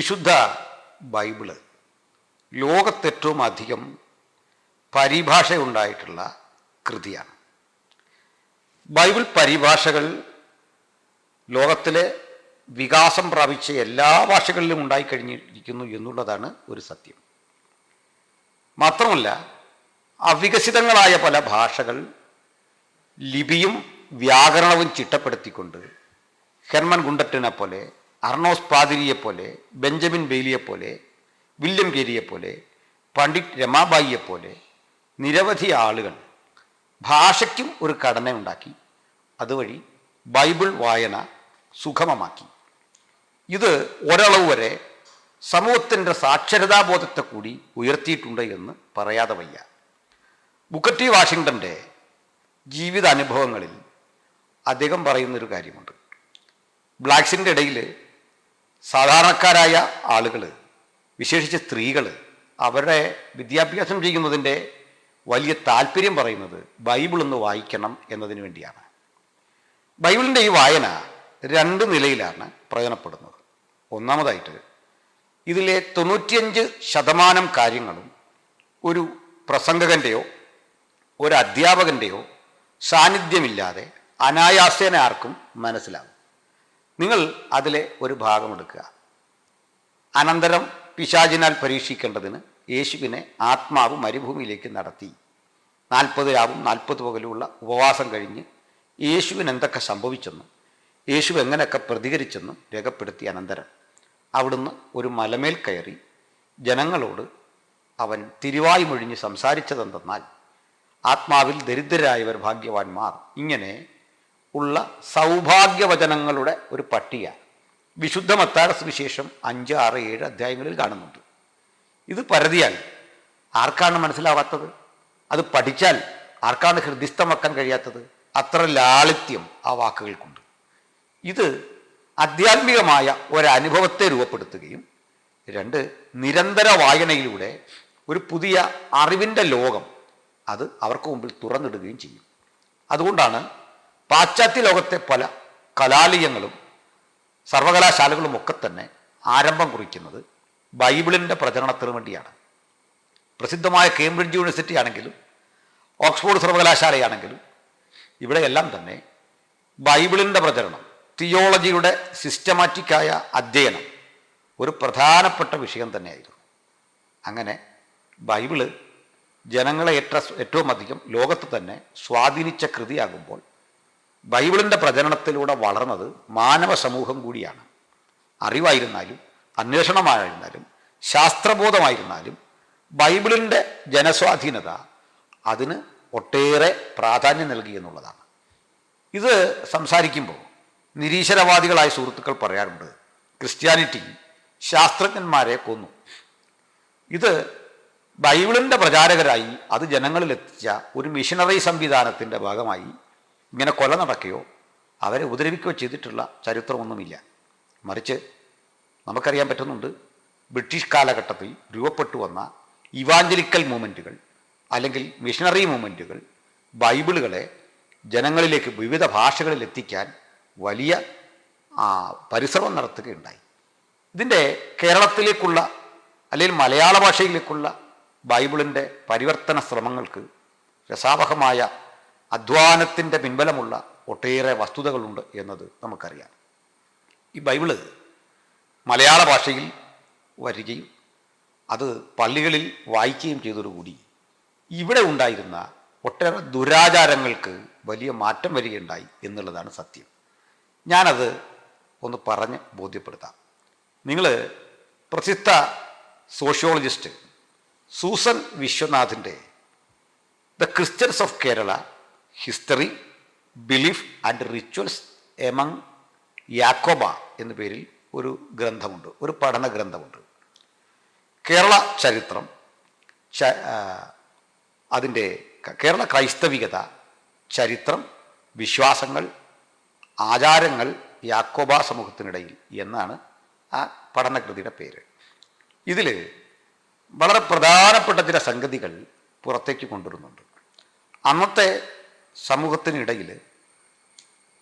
വിശുദ്ധ ബൈബിള് ലോകത്തേറ്റവും അധികം പരിഭാഷയുണ്ടായിട്ടുള്ള കൃതിയാണ്. ബൈബിൾ പരിഭാഷകൾ ലോകത്തിലെ വികാസം പ്രാപിച്ച എല്ലാ ഭാഷകളിലും ഉണ്ടായിക്കഴിഞ്ഞിരിക്കുന്നു എന്നുള്ളതാണ് ഒരു സത്യം. മാത്രമല്ല, അവികസിതങ്ങളായ പല ഭാഷകൾ ലിപിയും വ്യാകരണവും ചിട്ടപ്പെടുത്തിക്കൊണ്ട് ഹെർമൻ ഗുണ്ടറ്റിനെ പോലെ, അർണോസ് പാതിരിയെപ്പോലെ, ബെഞ്ചമിൻ ബെയ്ലിയെപ്പോലെ, വില്യം ഗേരിയെപ്പോലെ, പണ്ഡിറ്റ് രമാബായിയെപ്പോലെ നിരവധി ആളുകൾ ഭാഷയ്ക്കും ഒരു ഘടനയുണ്ടാക്കി അതുവഴി ബൈബിൾ വായന സുഗമമാക്കി. ഇത് ഒരളവ് വരെ സമൂഹത്തിൻ്റെ സാക്ഷരതാബോധത്തെ കൂടി ഉയർത്തിയിട്ടുണ്ട് എന്ന് പറയാതെ വയ്യ. ബുക്കർ ടി വാഷിങ്ടൻ്റെ ജീവിതാനുഭവങ്ങളിൽ അദ്ദേഹം പറയുന്നൊരു കാര്യമുണ്ട്. ബ്ലാക്സിൻ്റെ ഇടയിൽ സാധാരണക്കാരായ ആളുകൾ, വിശേഷിച്ച് സ്ത്രീകൾ, അവരുടെ വിദ്യാഭ്യാസം ചെയ്യുന്നതിൻ്റെ വലിയ താല്പര്യം പറയുന്നത് ബൈബിൾ ഒന്ന് വായിക്കണം എന്നതിന് വേണ്ടിയാണ്. ബൈബിളിൻ്റെ ഈ വായന രണ്ട് നിലയിലാണ് പ്രയോജനപ്പെടുന്നത്. ഒന്നാമതായിട്ട്, ഇതിലെ 95% കാര്യങ്ങളും ഒരു പ്രസംഗകൻ്റെയോ ഒരു അധ്യാപകൻ്റെയോ സാന്നിധ്യമില്ലാതെ അനായാസേന ആർക്കും മനസ്സിലാകും. നിങ്ങൾ അതിലെ ഒരു ഭാഗമെടുക്കുക. അനന്തരം പിശാചിനാൽ പരീക്ഷിക്കേണ്ടതിന് യേശുവിനെ ആത്മാവ് മരുഭൂമിയിലേക്ക് നടത്തി. 40 രാവും 40 പകലുമുള്ള ഉപവാസം കഴിഞ്ഞ് യേശുവിന് എന്തൊക്കെ സംഭവിച്ചെന്നും യേശു എങ്ങനെയൊക്കെ പ്രതികരിച്ചെന്നും രേഖപ്പെടുത്തിയ അനന്തരം അവിടുന്ന് ഒരു മലമേൽ കയറി ജനങ്ങളോട് അവൻ തിരുവായി മൊഴിഞ്ഞ് സംസാരിച്ചതെന്തെന്നാൽ, ആത്മാവിൽ ദരിദ്രരായവർ ഭാഗ്യവാന്മാർ, ഇങ്ങനെ ഉള്ള സൗഭാഗ്യവചനങ്ങളുടെ ഒരു പട്ടിക വിശുദ്ധ മത്തായിയുടെ സുവിശേഷം 5, 6, 7 അധ്യായങ്ങളിൽ കാണുന്നുണ്ട്. ഇത് പരതിയാൽ ആർക്കാണ് മനസ്സിലാവാത്തത്? അത് പഠിച്ചാൽ ആർക്കാണ് ഹൃദിസ്ഥമാക്കാൻ കഴിയാത്തത്? അത്ര ലാളിത്യം ആ വാക്കുകൾക്കുണ്ട്. ഇത് ആധ്യാത്മികമായ ഒരനുഭവത്തെ രൂപപ്പെടുത്തുകയും, 2, നിരന്തര വായനയിലൂടെ ഒരു പുതിയ അറിവിൻ്റെ ലോകം അത് അവർക്ക് മുമ്പിൽ തുറന്നിടുകയും ചെയ്യും. അതുകൊണ്ടാണ് പാശ്ചാത്യ ലോകത്തെ പല കലാലയങ്ങളും സർവകലാശാലകളും ഒക്കെ തന്നെ ആരംഭം കുറിക്കുന്നത് ബൈബിളിൻ്റെ പ്രചരണത്തിന് വേണ്ടിയാണ്. പ്രസിദ്ധമായ കേംബ്രിഡ്ജ് യൂണിവേഴ്സിറ്റി ആണെങ്കിലും ഓക്സ്ഫോർഡ് സർവകലാശാലയാണെങ്കിലും ഇവിടെയെല്ലാം തന്നെ ബൈബിളിൻ്റെ പ്രചരണം, തിയോളജിയുടെ സിസ്റ്റമാറ്റിക്കായ അധ്യയനം ഒരു പ്രധാനപ്പെട്ട വിഷയം തന്നെയായിരുന്നു. അങ്ങനെ ബൈബിള് ജനങ്ങളെ ഏറ്റവും അധികം ലോകത്ത് തന്നെ സ്വാധീനിച്ച കൃതിയാകുമ്പോൾ ബൈബിളിൻ്റെ പ്രചരണത്തിലൂടെ വളർന്നത് മാനവ സമൂഹം കൂടിയാണ്. അറിവായിരുന്നാലും അന്വേഷണമായിരുന്നാലും ശാസ്ത്രബോധമായിരുന്നാലും ബൈബിളിൻ്റെ ജനസ്വാധീനത അതിന് ഒട്ടേറെ പ്രാധാന്യം നൽകി എന്നുള്ളതാണ്. ഇത് സംസാരിക്കുമ്പോൾ നിരീശ്വരവാദികളായ സുഹൃത്തുക്കൾ പറയാറുണ്ട്, ക്രിസ്ത്യാനിറ്റി ശാസ്ത്രജ്ഞന്മാരെ കൊന്നു. ഇത് ബൈബിളിൻ്റെ പ്രചാരകരായി അത് ജനങ്ങളിലെത്തിച്ച ഒരു മിഷനറി സംവിധാനത്തിൻ്റെ ഭാഗമായി ഇങ്ങനെ കൊല നടക്കുകയോ അവരെ ഉപദ്രവിക്കുകയോ ചെയ്തിട്ടുള്ള ചരിത്രമൊന്നുമില്ല. മറിച്ച് നമുക്കറിയാൻ പറ്റുന്നുണ്ട്, ബ്രിട്ടീഷ് കാലഘട്ടത്തിൽ രൂപപ്പെട്ടു വന്ന ഇവാഞ്ചലിക്കൽ മൂവ്മെൻറ്റുകൾ അല്ലെങ്കിൽ മിഷനറി മൂവ്മെൻറ്റുകൾ ബൈബിളുകളെ ജനങ്ങളിലേക്ക് വിവിധ ഭാഷകളിൽ എത്തിക്കാൻ വലിയ പരിശ്രമം നടത്തുകയുണ്ടായി. ഇതിൻ്റെ കേരളത്തിലേക്കുള്ള അല്ലെങ്കിൽ മലയാള ഭാഷയിലേക്കുള്ള ബൈബിളിൻ്റെ പരിവർത്തന ശ്രമങ്ങൾക്ക് രസാവഹമായ അധ്വാനത്തിൻ്റെ പിൻബലമുള്ള ഒട്ടേറെ വസ്തുതകളുണ്ട് എന്നത് നമുക്കറിയാം. ഈ ബൈബിള് മലയാള ഭാഷയിൽ വരികയും അത് പള്ളികളിൽ വായിക്കുകയും ചെയ്തതോടുകൂടി ഇവിടെ ഉണ്ടായിരുന്ന ഒട്ടേറെ ദുരാചാരങ്ങൾക്ക് വലിയ മാറ്റം വരികയുണ്ടായി എന്നുള്ളതാണ് സത്യം. ഞാനത് ഒന്ന് പറഞ്ഞ് ബോധ്യപ്പെടുത്താം. നിങ്ങൾ പ്രസിദ്ധ സോഷ്യോളജിസ്റ്റ് സൂസൻ വിശ്വനാഥിൻ്റെ the Christians of Kerala history, belief and rituals among Yakoba എന്ന പേരിൽ ഒരു ഗ്രന്ഥമുണ്ട്, ഒരു പഠന ഗ്രന്ഥമുണ്ട്. കേരള ചരിത്രം, അതിൻ്റെ കേരള ക്രൈസ്തവികത, ചരിത്രം, വിശ്വാസങ്ങൾ, ആചാരങ്ങൾ യാക്കോബ സമൂഹത്തിനിടയിൽ എന്നാണ് ആ പഠനകൃതിയുടെ പേര്. ഇതിൽ വളരെ പ്രധാനപ്പെട്ട ചില സംഗതികൾ പുറത്തേക്ക് കൊണ്ടുവരുന്നുണ്ട്. അന്നത്തെ സമൂഹത്തിനിടയിൽ,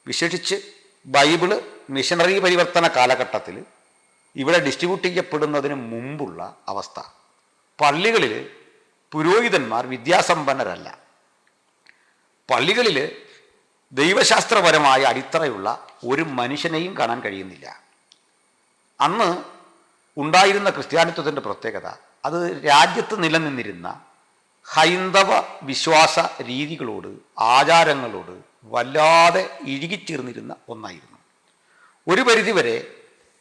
വിശേഷിച്ച് ബൈബിള് മിഷനറി പരിവർത്തന കാലഘട്ടത്തിൽ ഇവിടെ ഡിസ്ട്രിബ്യൂട്ട് ചെയ്യപ്പെടുന്നതിന് മുമ്പുള്ള അവസ്ഥ. പള്ളികളിൽ പുരോഹിതന്മാർ വിദ്യാസമ്പന്നരല്ല. പള്ളികളിൽ ദൈവശാസ്ത്രപരമായ അടിത്തറയുള്ള ഒരു മനുഷ്യനെയും കാണാൻ കഴിയുന്നില്ല. അന്ന് ഉണ്ടായിരുന്ന ക്രിസ്ത്യാനിത്വത്തിൻ്റെ പ്രത്യേകത അത് രാജ്യത്ത് നിലനിന്നിരുന്ന ഹൈന്ദവ വിശ്വാസ രീതികളോട് ആചാരങ്ങളോട് വല്ലാതെ ഇഴുകിച്ചേർന്നിരുന്ന ഒന്നായിരുന്നു. ഒരു പരിധിവരെ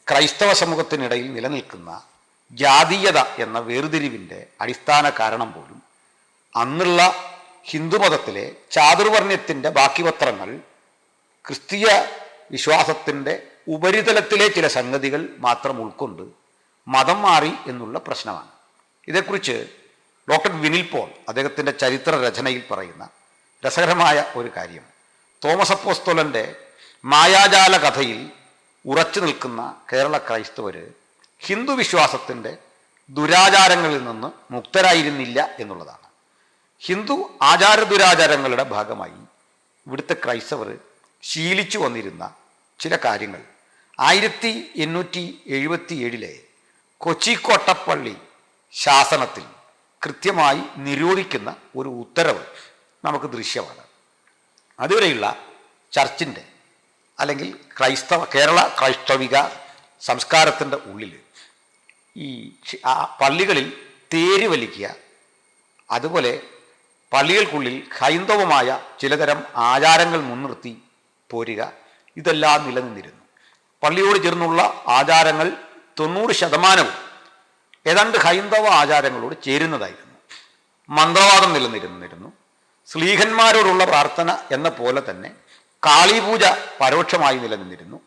ക്രൈസ്തവ സമൂഹത്തിനിടയിൽ നിലനിൽക്കുന്ന ജാതീയത എന്ന വേർതിരിവിൻ്റെ അടിസ്ഥാന കാരണം പോലും അന്നുള്ള ഹിന്ദുമതത്തിലെ ചാതുർവർണ്ണ്യത്തിൻ്റെ ബാക്കിപത്രങ്ങൾ ക്രിസ്തീയ വിശ്വാസത്തിൻ്റെ ഉപരിതലത്തിലെ ചില സംഗതികൾ മാത്രം ഉൾക്കൊണ്ട് മതം മാറി എന്നുള്ള പ്രശ്നമാണ്. ഇതേക്കുറിച്ച് ഡോക്ടർ വിനിൽ പോൾ അദ്ദേഹത്തിൻ്റെ ചരിത്ര രചനയിൽ പറയുന്ന രസകരമായ ഒരു കാര്യം, തോമസ് അപ്പോസ്തലൻ്റെ മായാജാല കഥയിൽ ഉറച്ചു നിൽക്കുന്ന കേരള ക്രൈസ്തവർ ഹിന്ദു വിശ്വാസത്തിൻ്റെ ദുരാചാരങ്ങളിൽ നിന്ന് മുക്തരായിരുന്നില്ല എന്നുള്ളതാണ്. ഹിന്ദു ആചാര ദുരാചാരങ്ങളുടെ ഭാഗമായി ഇവിടുത്തെ ക്രൈസ്തവർ ശീലിച്ചു വന്നിരുന്ന ചില കാര്യങ്ങൾ 1877 കൊച്ചിക്കോട്ടപ്പള്ളി ശാസനത്തിൽ കൃത്യമായി നിരോധിക്കുന്ന ഒരു ഉത്തരവ് നമുക്ക് ദൃശ്യമാണ്. അതുവരെയുള്ള ചർച്ചിൻ്റെ അല്ലെങ്കിൽ കേരള ക്രൈസ്തവിക സംസ്കാരത്തിൻ്റെ ഉള്ളിൽ ഈ പള്ളികളിൽ തേര് വലിക്കുക, അതുപോലെ പള്ളികൾക്കുള്ളിൽ ഹൈന്ദവമായ ചിലതരം ആചാരങ്ങൾ മുൻനിർത്തി പോരുക, ഇതെല്ലാം നിലനിന്നിരുന്നു. പള്ളിയോട് ചേർന്നുള്ള ആചാരങ്ങൾ 90% ഏതാണ്ട് ഹൈന്ദവ ആചാരങ്ങളോട് ചേരുന്നതായിരുന്നു. മന്ത്രവാദം നിലനിന്നിരുന്നു. ശ്ലീഹന്മാരോടുള്ള പ്രാർത്ഥന എന്ന പോലെ തന്നെ കാളിപൂജ പരോക്ഷമായി നിലനിന്നിരുന്നു.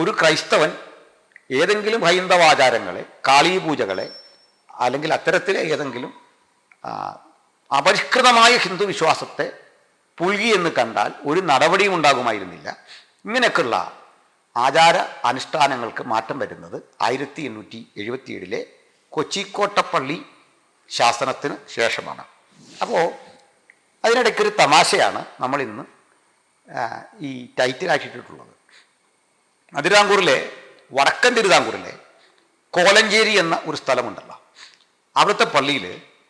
ഒരു ക്രൈസ്തവൻ ഏതെങ്കിലും ഹൈന്ദവാചാരങ്ങളെ, കാളീപൂജകളെ അല്ലെങ്കിൽ അത്തരത്തിലെ ഏതെങ്കിലും അപരിഷ്കൃതമായ ഹിന്ദു വിശ്വാസത്തെ പുൽകി എന്ന് കണ്ടാൽ ഒരു നടപടിയും ഉണ്ടാകുമായിരുന്നില്ല. ഇങ്ങനെയൊക്കെയുള്ള ആചാര അനുഷ്ഠാനങ്ങൾക്ക് മാറ്റം വരുന്നത് 1877 കൊച്ചിക്കോട്ടപ്പള്ളി ശാസനത്തിന് ശേഷമാണ്. അപ്പോൾ അതിനിടയ്ക്കൊരു തമാശയാണ് നമ്മൾ ഇന്ന് ഈ ടൈറ്റിലാക്കിയിട്ടുള്ളത്. വടക്കൻ തിരുവിതാംകൂറിലെ കോലഞ്ചേരി എന്ന ഒരു സ്ഥലമുണ്ടല്ലോ, അവിടുത്തെ പള്ളിയിൽ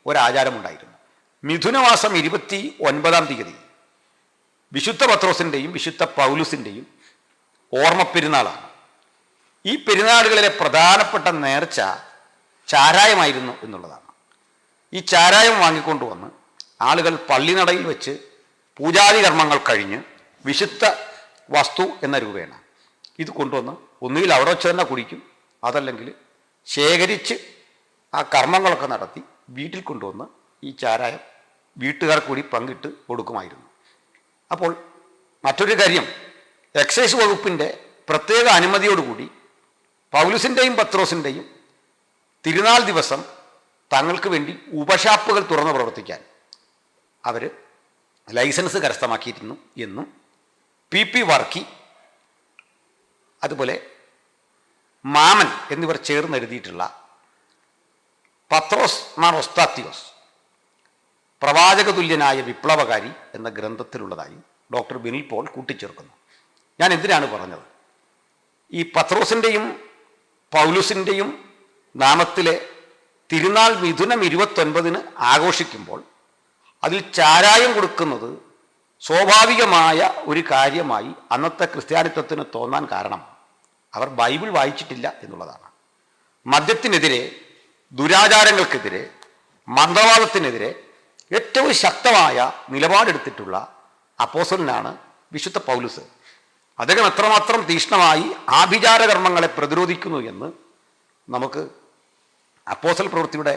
ഒരാചാരമുണ്ടായിരുന്നു. മിഥുനമാസം 29-ാം തീയതി വിശുദ്ധ പത്രോസിൻ്റെയും വിശുദ്ധ പൗലുസിൻ്റെയും ഓർമ്മ പെരുന്നാളാണ്. ഈ പെരുന്നാളുകളിലെ പ്രധാനപ്പെട്ട നേർച്ച ചാരായമായിരുന്നു എന്നുള്ളതാണ്. ഈ ചാരായം വാങ്ങിക്കൊണ്ടുവന്ന് ആളുകൾ പള്ളിനടയിൽ വെച്ച് പൂജാതി കർമ്മങ്ങൾ കഴിഞ്ഞ് വിശുദ്ധ വസ്തു എന്ന രൂപേണ ഇത് കൊണ്ടുവന്ന് ഒന്നുകിൽ അവിടെ വെച്ച് തന്നെ കുടിക്കും, അതല്ലെങ്കിൽ ശേഖരിച്ച് ആ കർമ്മങ്ങളൊക്കെ നടത്തി വീട്ടിൽ കൊണ്ടുവന്ന് ഈ ചാരായം വീട്ടുകാർ കൂടി പങ്കിട്ട് കൊടുക്കുമായിരുന്നു. അപ്പോൾ മറ്റൊരു കാര്യം, എക്സൈസ് വകുപ്പിൻ്റെ പ്രത്യേക അനുമതിയോടുകൂടി പൗലുസിൻ്റെയും പത്രോസിൻ്റെയും തിരുനാൾ ദിവസം തങ്ങൾക്ക് വേണ്ടി ഉപഷാപ്പുകൾ തുറന്നു പ്രവർത്തിക്കാൻ അവർ ലൈസൻസ് കരസ്ഥമാക്കിയിരുന്നു എന്നും PP വർക്കി അതുപോലെ മാമൻ എന്നിവർ ചേർന്ന് എഴുതിയിട്ടുള്ള പത്രോസ് മാർ ഒസ്താത്തിയോസ് പ്രവാചക തുല്യനായ വിപ്ലവകാരി എന്ന ഗ്രന്ഥത്തിലുള്ളതായി ഡോക്ടർ വിനിൽ പോൾ കൂട്ടിച്ചേർക്കുന്നു. ഞാൻ എന്തിനാണ് പറഞ്ഞത്? ഈ പത്രോസിൻ്റെയും പൗലുസിൻ്റെയും നാമത്തിലെ തിരുനാൾ മിഥുനം 29 ആഘോഷിക്കുമ്പോൾ അതിൽ ചാരായം കൊടുക്കുന്നത് സ്വാഭാവികമായ ഒരു കാര്യമായി അന്നത്തെ ക്രിസ്ത്യാനിത്വത്തിന് തോന്നാൻ കാരണം അവർ ബൈബിൾ വായിച്ചിട്ടില്ല എന്നുള്ളതാണ്. മദ്യത്തിനെതിരെ, ദുരാചാരങ്ങൾക്കെതിരെ, മന്ത്രവാദത്തിനെതിരെ ഏറ്റവും ശക്തമായ നിലപാടെടുത്തിട്ടുള്ള അപ്പോസ്തലനാണ് വിശുദ്ധ പൗലുസ്. അദ്ദേഹം എത്രമാത്രം തീക്ഷ്ണമായി ആഭിചാരകർമ്മങ്ങളെ പ്രതിരോധിക്കുന്നു എന്ന് നമുക്ക് അപ്പോസ്തല പ്രവൃത്തിയുടെ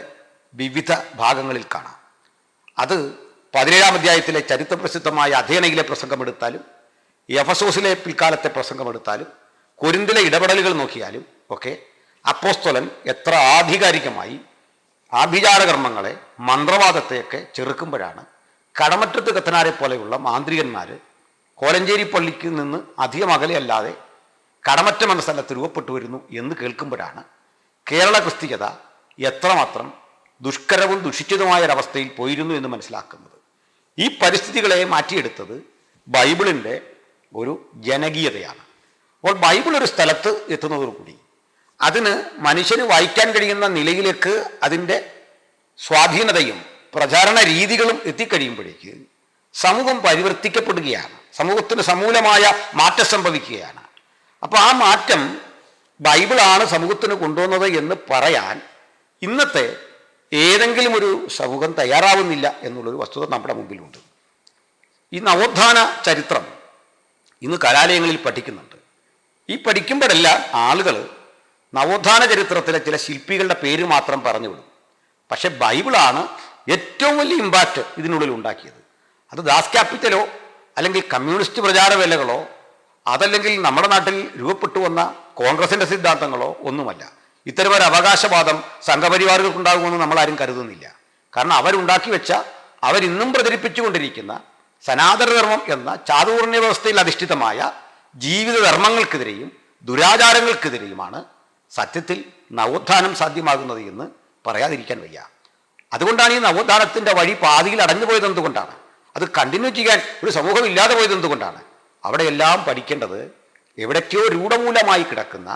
വിവിധ ഭാഗങ്ങളിൽ കാണാം. അത് 17-ാം അധ്യായത്തിലെ ചരിത്രപ്രസിദ്ധമായ അഥേനയിലെ പ്രസംഗമെടുത്താലും, എഫസോസിലെ പിൽക്കാലത്തെ പ്രസംഗമെടുത്താലും, കൊരിന്തിലെ ഇടപെടലുകൾ നോക്കിയാലും ഒക്കെ അപ്പോസ്തലൻ എത്ര ആധികാരികമായി ആഭിചാരകർമ്മങ്ങളെ, മന്ത്രവാദത്തെയൊക്കെ ചെറുക്കുമ്പോഴാണ് കടമറ്റത്ത് കത്തനാരെ പോലെയുള്ള മാന്ത്രികന്മാർ കോലഞ്ചേരി പള്ളിക്ക് നിന്ന് അധികം അകലെയല്ലാതെ കടമറ്റം എന്ന സ്ഥലത്ത് രൂപപ്പെട്ടു വരുന്നു എന്ന് കേൾക്കുമ്പോഴാണ് കേരള ക്രിസ്തീയത എത്രമാത്രം ദുഷ്കരവും ദുഷിച്ചതുമായ ഒരവസ്ഥയിൽ പോയിരുന്നു എന്ന് മനസ്സിലാക്കുന്നത്. ഈ പരിസ്ഥിതികളെ മാറ്റിയെടുത്തത് ബൈബിളിൻ്റെ ഒരു ജനകീയതയാണ്. അപ്പോൾ ബൈബിൾ ഒരു സ്ഥലത്ത് എത്തുന്നതോടുകൂടി അതിന് മനുഷ്യന് വായിക്കാൻ കഴിയുന്ന നിലയിലേക്ക് അതിൻ്റെ സ്വാധീനതയും പ്രചാരണ രീതികളും എത്തിക്കഴിയുമ്പോഴേക്ക് സമൂഹം പരിവർത്തിക്കപ്പെടുകയാണ്, സമൂഹത്തിന് സമൂലമായ മാറ്റം സംഭവിക്കുകയാണ്. അപ്പോൾ ആ മാറ്റം ബൈബിളാണ് സമൂഹത്തിന് കൊണ്ടുവന്നത് എന്ന് പറയാൻ ഇന്നത്തെ ഏതെങ്കിലും ഒരു സമൂഹം തയ്യാറാവുന്നില്ല എന്നുള്ളൊരു വസ്തുത നമ്മുടെ മുമ്പിലുണ്ട്. ഈ നവോത്ഥാന ചരിത്രം ഇന്ന് കലാലയങ്ങളിൽ പഠിക്കുന്നുണ്ട്. ഈ പഠിക്കുമ്പോഴെല്ലാം ആളുകൾ നവോത്ഥാന ചരിത്രത്തിലെ ചില ശില്പികളുടെ പേര് മാത്രം പറഞ്ഞു വിടും. പക്ഷെ ബൈബിളാണ് ഏറ്റവും വലിയ ഇമ്പാക്റ്റ് ഇതിനുള്ളിൽ ഉണ്ടാക്കിയത്. അത് ദാസ് ക്യാപിറ്റലോ അല്ലെങ്കിൽ കമ്മ്യൂണിസ്റ്റ് പ്രചാരവേലകളോ അതല്ലെങ്കിൽ നമ്മുടെ നാട്ടിൽ രൂപപ്പെട്ടു വന്ന കോൺഗ്രസിൻ്റെ സിദ്ധാന്തങ്ങളോ ഒന്നുമല്ല. ഇത്തരമൊരു അവകാശവാദം സംഘപരിവാറുകൾക്കുണ്ടാകുമെന്ന് നമ്മളാരും കരുതുന്നില്ല. കാരണം അവരുണ്ടാക്കി വെച്ച, അവരിന്നും പ്രചരിപ്പിച്ചുകൊണ്ടിരിക്കുന്ന സനാതനധർമ്മം എന്ന ചാതുർണ്യ വ്യവസ്ഥയിൽ അധിഷ്ഠിതമായ ജീവിതധർമ്മങ്ങൾക്കെതിരെയും ദുരാചാരങ്ങൾക്കെതിരെയുമാണ് സത്യത്തിൽ നവോത്ഥാനം സാധ്യമാകുന്നത് എന്ന് പറയാതിരിക്കാൻ വയ്യ. അതുകൊണ്ടാണ് ഈ നവോത്ഥാനത്തിൻ്റെ വഴി പാതിയിൽ അടഞ്ഞു പോയത് എന്തുകൊണ്ടാണ്? അത് കണ്ടിന്യൂ ചെയ്യാൻ ഒരു സമൂഹം ഇല്ലാതെ പോയത് എന്തുകൊണ്ടാണ്? അവിടെയെല്ലാം പഠിക്കേണ്ടത് എവിടേക്കോ രൂഢമൂലമായി കിടക്കുന്ന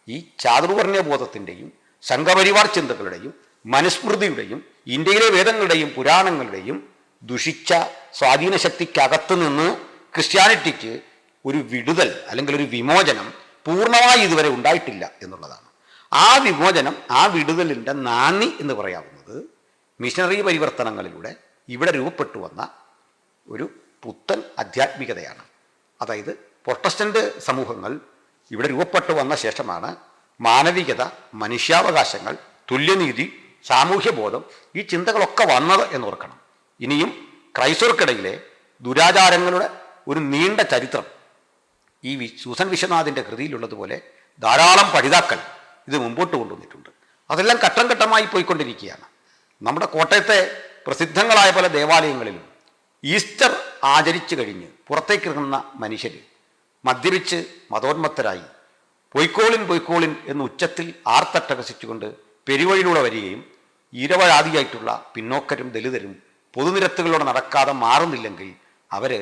ഈ ചാതുർവർണ്ണ്യബോധത്തിൻ്റെയും സംഘപരിവാർ ചിന്തകളുടെയും മനുസ്മൃതിയുടെയും ഇന്ത്യയിലെ വേദങ്ങളുടെയും പുരാണങ്ങളുടെയും ദുഷിച്ച സ്വാധീന ശക്തിക്കകത്ത് നിന്ന് ക്രിസ്ത്യാനിറ്റിക്ക് ഒരു വിടുതൽ അല്ലെങ്കിൽ ഒരു വിമോചനം പൂർണ്ണമായി ഇതുവരെ ഉണ്ടായിട്ടില്ല എന്നുള്ളതാണ്. ആ വിമോചനം, ആ വിടുതലിൻ്റെ നാന്ദി എന്ന് പറയാവുന്നത് മിഷണറി പരിവർത്തനങ്ങളിലൂടെ ഇവിടെ രൂപപ്പെട്ടു വന്ന ഒരു പുത്തൻ ആധ്യാത്മികതയാണ്. അതായത് പ്രൊട്ടസ്റ്റന്റ് സമൂഹങ്ങൾ ഇവിടെ രൂപപ്പെട്ടു വന്ന ശേഷമാണ് മാനവികത, മനുഷ്യാവകാശങ്ങൾ, തുല്യനീതി, സാമൂഹ്യബോധം ഈ ചിന്തകളൊക്കെ വന്നത് എന്നോർക്കണം. ഇനിയും ക്രൈസ്തവർക്കിടയിലെ ദുരാചാരങ്ങളുടെ ഒരു നീണ്ട ചരിത്രം ഈ സൂസൻ വിശ്വനാഥിൻ്റെ കൃതിയിലുള്ളതുപോലെ ധാരാളം പഠിതാക്കൾ ഇത് മുമ്പോട്ട് കൊണ്ടുവന്നിട്ടുണ്ട്. അതെല്ലാം ഘട്ടം ഘട്ടമായി പോയിക്കൊണ്ടിരിക്കുകയാണ്. നമ്മുടെ കോട്ടയത്തെ പ്രസിദ്ധങ്ങളായ പല ദേവാലയങ്ങളിലും ഈസ്റ്റർ ആചരിച്ചു കഴിഞ്ഞ് പുറത്തേക്ക് ഇറങ്ങുന്ന മനുഷ്യർ മദ്യപിച്ച് മതോന്മത്തരായി പൊയ്ക്കോളിൻ എന്ന് ഉച്ചത്തിൽ ആർത്തട്ടഹസിച്ചുകൊണ്ട് പെരുവഴിയിലൂടെ വരികയും ഇരവരാതിയായിട്ടുള്ള പിന്നോക്കരും ദലിതരും പൊതുനിരത്തുകളിലൂടെ നടക്കാതെ മാറുന്നില്ലെങ്കിൽ അവർ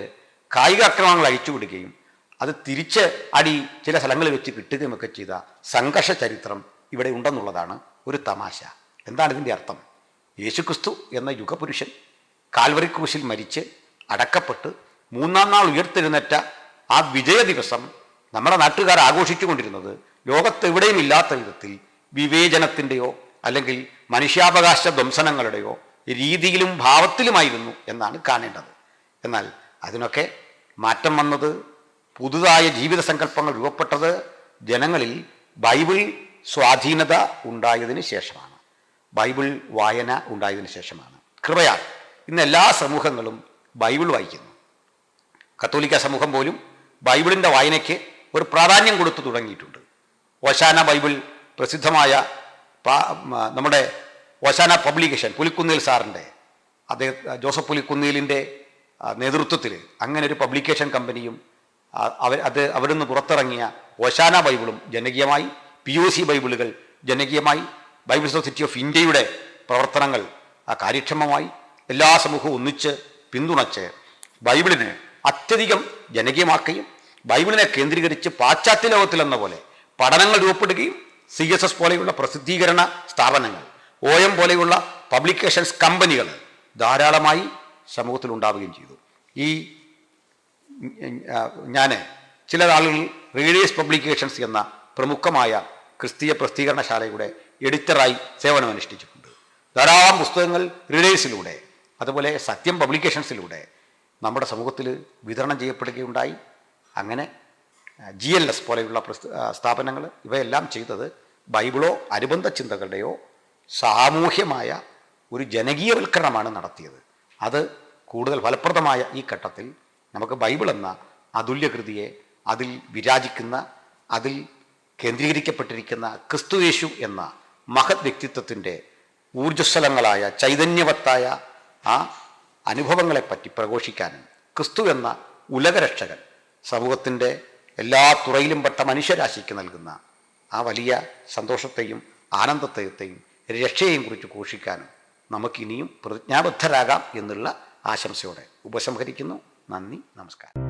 കായിക ആക്രമണങ്ങൾ അഴിച്ചുവിടുകയും അത് തിരിച്ച് അടി ചില സ്ഥലങ്ങളിൽ വെച്ച് കിട്ടുകയുമൊക്കെ ചെയ്ത സംഘർഷ ചരിത്രം ഇവിടെ ഉണ്ടെന്നുള്ളതാണ് ഒരു തമാശ. എന്താണ് ഇതിൻ്റെ അർത്ഥം? യേശുക്രിസ്തു എന്ന യുഗപുരുഷൻ കാൽവറി ക്രൂശിൽ മരിച്ച് അടക്കപ്പെട്ട് മൂന്നാം നാൾ ഉയർത്തെഴുന്നേറ്റ ആ വിജയ ദിവസം നമ്മുടെ നാട്ടുകാർ ആഘോഷിച്ചു കൊണ്ടിരുന്നത് ലോകത്തെവിടെയും ഇല്ലാത്ത വിധത്തിൽ വിവേചനത്തിൻ്റെയോ അല്ലെങ്കിൽ മനുഷ്യാവകാശ ധ്വംസനങ്ങളുടെയോ രീതിയിലും ഭാവത്തിലുമായിരുന്നു എന്നാണ് കാണേണ്ടത്. എന്നാൽ അതിനൊക്കെ മാറ്റം വന്നത്, പുതുതായ ജീവിത സങ്കല്പങ്ങൾ രൂപപ്പെട്ടത് ജനങ്ങളിൽ ബൈബിൾ സ്വാധീനത ഉണ്ടായതിനു ശേഷമാണ്, ബൈബിൾ വായന ഉണ്ടായതിനു ശേഷമാണ്. കൃപയാൽ ഇന്ന് എല്ലാ സമൂഹങ്ങളും ബൈബിൾ വായിക്കുന്നു. കത്തോലിക്ക സമൂഹം പോലും ബൈബിളിൻ്റെ വായനയ്ക്ക് ഒരു പ്രാധാന്യം കൊടുത്തു തുടങ്ങിയിട്ടുണ്ട്. ഓശാന ബൈബിൾ പ്രസിദ്ധമായ നമ്മുടെ ഓശാന പബ്ലിക്കേഷൻ പുലിക്കുന്നിൽ സാറിൻ്റെ, ജോസഫ് പുലിക്കുന്നിലിൻ്റെ നേതൃത്വത്തിൽ അങ്ങനെ ഒരു പബ്ലിക്കേഷൻ കമ്പനിയും അവിടുന്ന് പുറത്തിറങ്ങിയ ഓശാന ബൈബിളും ജനകീയമായി, POC ബൈബിളുകൾ ജനകീയമായി, ബൈബിൾ സൊസൈറ്റി ഓഫ് ഇന്ത്യയുടെ പ്രവർത്തനങ്ങൾ കാര്യക്ഷമമായി എല്ലാ സമൂഹവും ഒന്നിച്ച് പിന്തുണച്ച് ബൈബിളിനെ അത്യധികം ജനകീയമാക്കുകയും ബൈബിളിനെ കേന്ദ്രീകരിച്ച് പാശ്ചാത്യ ലോകത്തിലെന്ന പോലെ പഠനങ്ങൾ രൂപപ്പെടുകയും CSS പോലെയുള്ള പ്രസിദ്ധീകരണ സ്ഥാപനങ്ങൾ, OM പോലെയുള്ള പബ്ലിക്കേഷൻസ് കമ്പനികൾ ധാരാളമായി സമൂഹത്തിൽ ഉണ്ടാവുകയും ചെയ്തു. ഞാൻ ചില ആളുകൾ റീഡേഴ്സ് പബ്ലിക്കേഷൻസ് എന്ന പ്രമുഖമായ ക്രിസ്തീയ പ്രസിദ്ധീകരണശാലയുടെ എഡിറ്ററായി സേവനമനുഷ്ഠിച്ചിട്ടുണ്ട്. ധാരാളം പുസ്തകങ്ങൾ റീഡേഴ്സിലൂടെ അതുപോലെ സത്യം പബ്ലിക്കേഷൻസിലൂടെ നമ്മുടെ സമൂഹത്തിൽ വിതരണം ചെയ്യപ്പെടുകയുണ്ടായി. അങ്ങനെ GLS പോലെയുള്ള സ്ഥാപനങ്ങൾ ഇവയെല്ലാം ചെയ്തത് ബൈബിളോ അനുബന്ധ ചിന്തകളുടെയോ സാമൂഹ്യമായ ഒരു ജനകീയവൽക്കരണമാണ് നടത്തിയത്. അത് കൂടുതൽ ഫലപ്രദമായ ഈ ഘട്ടത്തിൽ നമുക്ക് ബൈബിൾ എന്ന അതുല്യകൃതിയെ, അതിൽ വിരാജിക്കുന്ന, അതിൽ കേന്ദ്രീകരിക്കപ്പെട്ടിരിക്കുന്ന ക്രിസ്തുയേശു എന്ന മഹത് വ്യക്തിത്വത്തിൻ്റെ ഊർജ്ജസ്വലങ്ങളായ ചൈതന്യവത്തായ ആ അനുഭവങ്ങളെപ്പറ്റി പ്രഘോഷിക്കാനും ക്രിസ്തു എന്ന ഉലകരക്ഷകൻ സമൂഹത്തിൻ്റെ എല്ലാ തുറയിലും പെട്ട മനുഷ്യരാശിക്ക് നൽകുന്ന ആ വലിയ സന്തോഷത്തെയും ആനന്ദത്തെയും രക്ഷയെയും കുറിച്ച് ഘോഷിക്കാനും നമുക്കിനിയും പ്രതിജ്ഞാബദ്ധരാകാം എന്നുള്ള ആശംസയോടെ ഉപസംഹരിക്കുന്നു. നന്ദി, നമസ്കാരം.